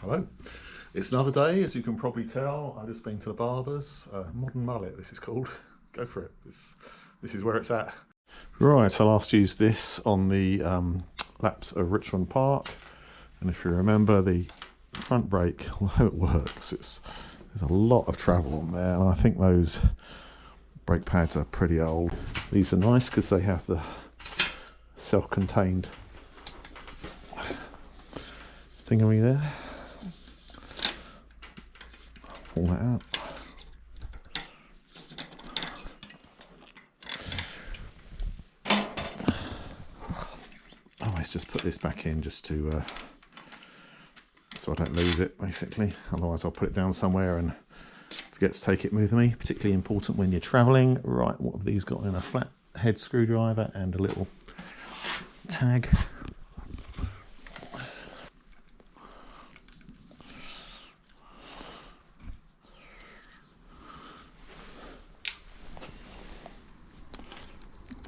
Hello, it's another day, as you can probably tell. I've just been to the barber's. Modern mullet, this is called. Go for it. This is where it's at. Right, I last used this on the laps of Richmond Park, and if you remember, the front brake, although it works, there's a lot of travel on there, and I think those brake pads are pretty old. These are nice because they have the self-contained thingammy there. Pull that out. Always just put this back in just to so I don't lose it, basically. Otherwise I'll put it down somewhere and forget to take it with me. Particularly important when you're travelling. Right, what have these got in? A flat head screwdriver and a little tag.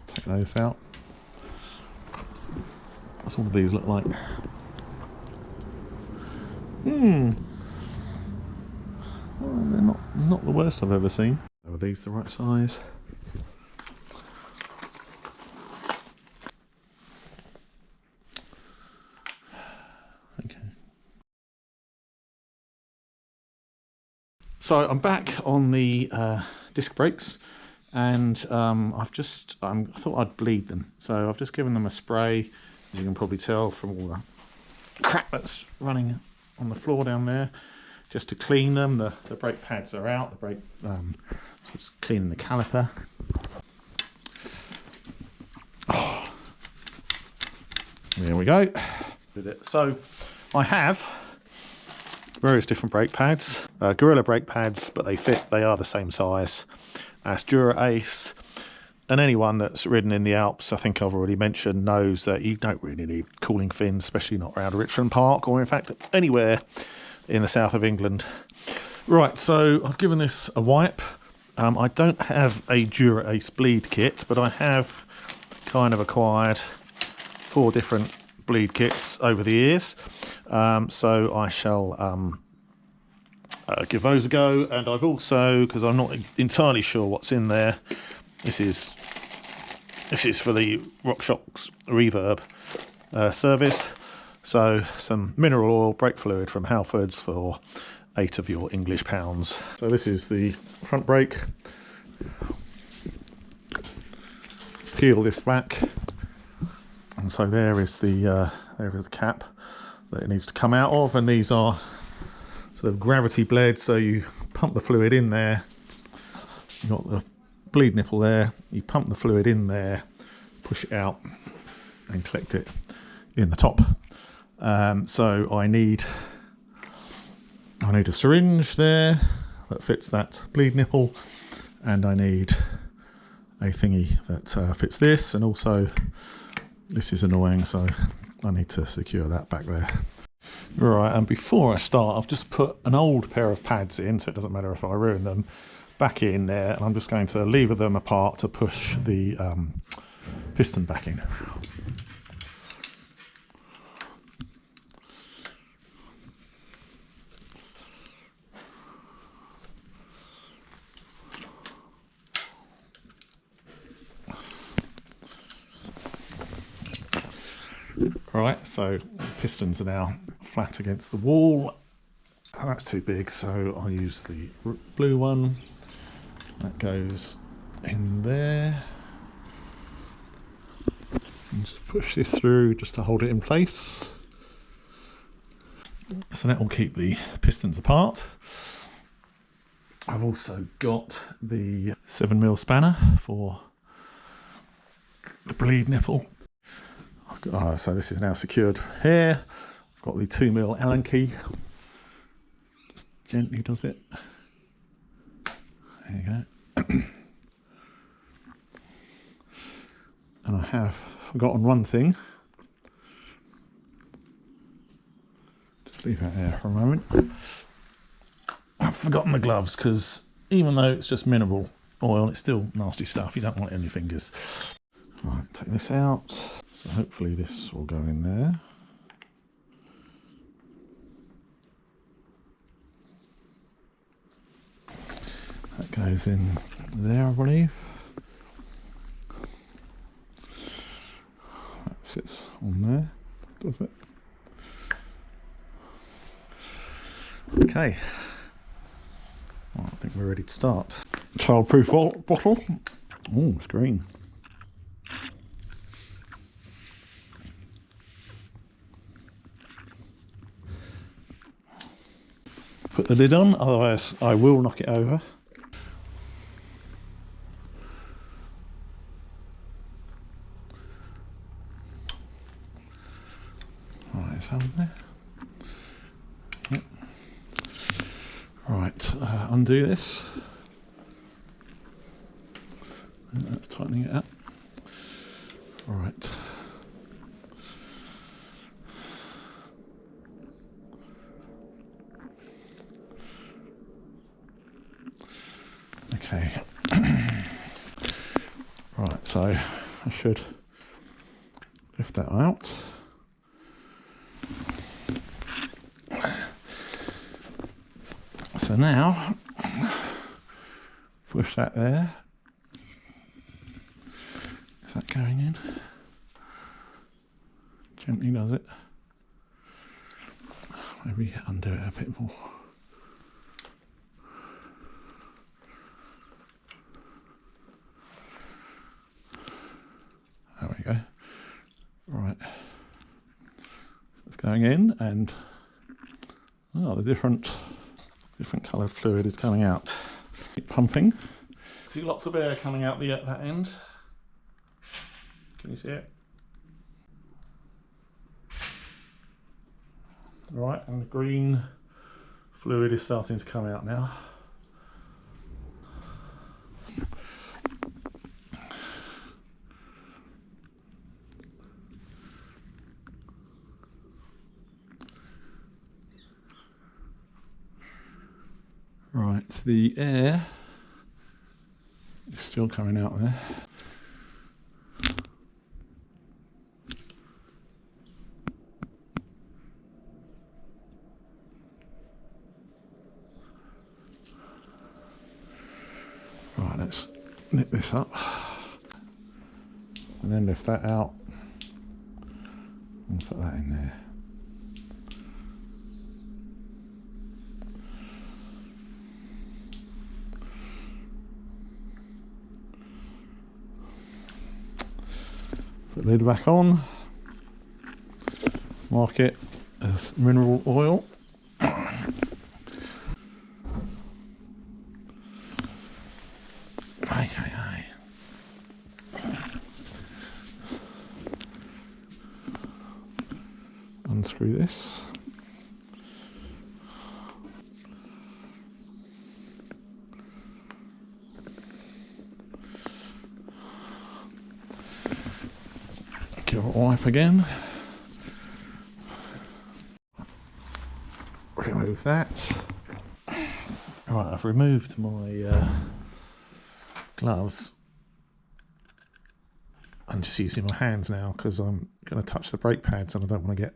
Take those out. That's what these look like. Well, they're not the worst I've ever seen. Are these the right size? Okay. So I'm back on the disc brakes, and I thought I'd bleed them. So I've just given them a spray, as you can probably tell from all the crap that's running on the floor down there, just to clean them. The brake pads are out. The brake, just cleaning the caliper. Oh. There we go. So I have various different brake pads, Gorilla brake pads, but they are the same size as Dura Ace. And anyone that's ridden in the Alps, I think I've already mentioned, knows that you don't really need cooling fins, especially not around Richmond Park, or in fact anywhere in the south of England. Right, so I've given this a wipe. I don't have a Dura Ace bleed kit, but I have kind of acquired 4 different bleed kits over the years. So I shall give those a go. And I've also, because I'm not entirely sure what's in there, this is for the RockShox Reverb service. So some mineral oil, brake fluid from Halfords for 8 of your English pounds. So this is the front brake. Peel this back, and so there is the cap that it needs to come out of. And these are sort of gravity bled, so you pump the fluid in there. You've got the bleed nipple there, you pump the fluid in there, push it out and collect it in the top. So I need a syringe there that fits that bleed nipple, and I need a thingy that fits this, and also this is annoying, so I need to secure that back there. Right, and before I start, I've just put an old pair of pads in, so it doesn't matter if I ruin them, back in there, and I'm just going to lever them apart to push the piston back in. Right, so the pistons are now flat against the wall. Oh, that's too big, so I'll use the blue one. That goes in there. And just push this through just to hold it in place. So that will keep the pistons apart. I've also got the 7mm spanner for the bleed nipple. So this is now secured here. I've got the 2mm Allen key. Just gently does it. There you go. And I have forgotten one thing. Just leave that there for a moment. I've forgotten the gloves, because even though it's just mineral oil, it's still nasty stuff. You don't want it on your fingers. Right, take this out. So hopefully this will go in there. That goes in there, I believe. That sits on there, does it? Okay. Well, I think we're ready to start. Childproof bottle. Oh, it's green. Put the lid on, otherwise I will knock it over. Right, it's over there. Yep. Right, undo this. That's tightening it up. Right. Okay. Right, so I should lift that out. So now, push that there. Is that going in? Gently does it. Maybe undo it a bit more. There we go. Right. So it's going in, and the different colour fluid is coming out. Keep pumping. See lots of air coming out at that end. Can you see it? Right, and the green fluid is starting to come out now. Right, the air is still coming out there. Right, let's nip this up and then lift that out and put that in there. Put the lid back on, mark it as mineral oil. Unscrew this. Give it a wipe again. Remove that. Right, I've removed my gloves. I'm just using my hands now because I'm going to touch the brake pads and I don't want to get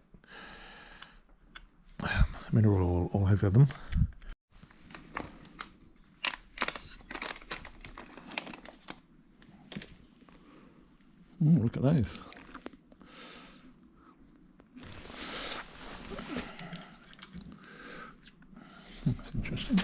mineral oil all over them. Ooh, look at those. That's interesting.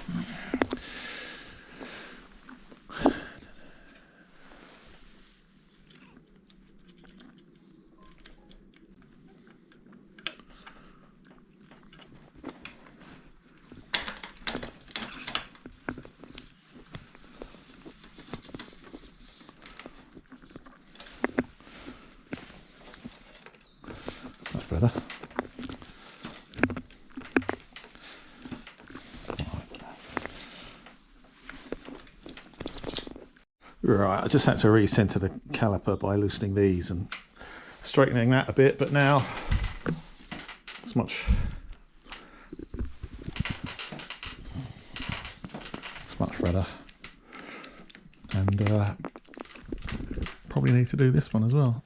That's better. Right, I just had to recenter the caliper by loosening these and straightening that a bit, but now it's much better, and probably need to do this one as well.